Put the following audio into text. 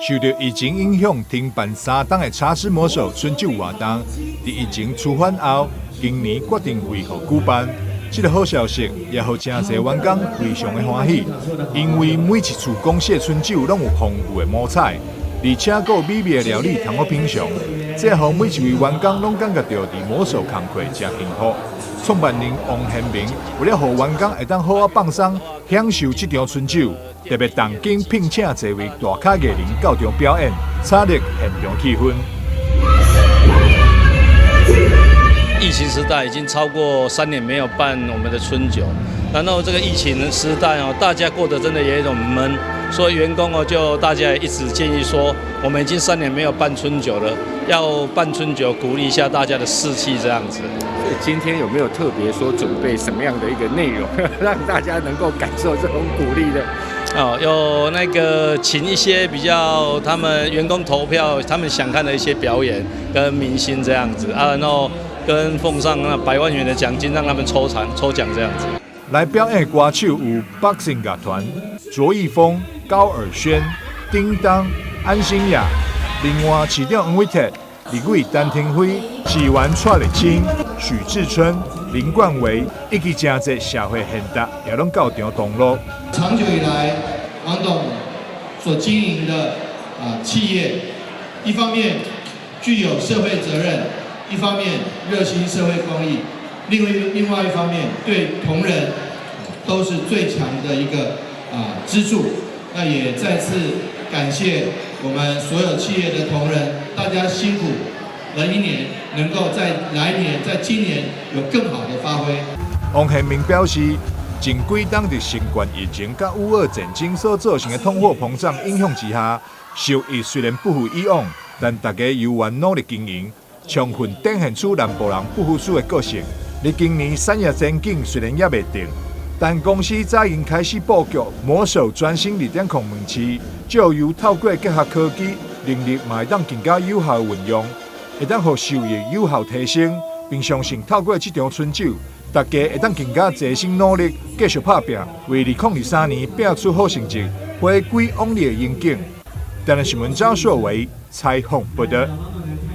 受到疫情影响，停办3档的茶之魔手春酒活动，在疫情趋缓后，今年决定恢复举办。这个好消息也让真侪员工非常的欢喜，因为每一次公司的春酒拢有丰富的摸彩，而且还有美味的料理通我品尝，这让每一位员工拢感觉到伫魔手工课真幸福。创办人王宪明为了让员工会当好好放松，享受这场春酒，特别动经聘请一位大咖艺人到场表演，炒热现场气氛。疫情时代已经超过3年没有办我们的春酒，然后这个疫情的时代哦，大家过得真的也有一种闷，所以员工哦就大家一直建议说，我们已经3年没有办春酒了，要办春酒鼓励一下大家的士气这样子。所以今天有没有特别说准备什么样的一个内容，让大家能够感受这种鼓励的？哦，有那个请一些比较他们员工投票，他们想看的一些表演跟明星这样子啊，然后跟奉上那100万元的奖金，让他们抽奖这样子。来表演的歌手有 Boxing 乐团、卓一峰、高尔宣、叮当、安心雅，另外市长黄伟哲、立委陈廷辉、市员蔡立青、许志春、林冠维，以及真侪社会贤达也拢到场同乐。长久以来，王董所经营的企业，一方面具有社会责任，一方面热心社会公益，另外一方面对同仁都是最强的一个支柱。那也再次感谢我们所有企业的同仁，大家辛苦了1年，能够在来年、在今年有更好的发挥。王宪明表示，前几档在新冠疫情甲乌俄战争所造成的通货膨胀影响之下，收益虽然不如以往，但大家犹原努力经营，充分展现出南部人不服输的个性。你今年产业前景虽然也未定，但公司早已经开始布局魔手专心2.0门市，就由透过结合科技，能力嘛会当更加有效运用，会当让收益有效提升，并相信透过这场春酒，大家会当更加齐心努力，继续打拼，为2023年拼出好成绩，回归往日的荣景。台南新闻张硕维采访报道。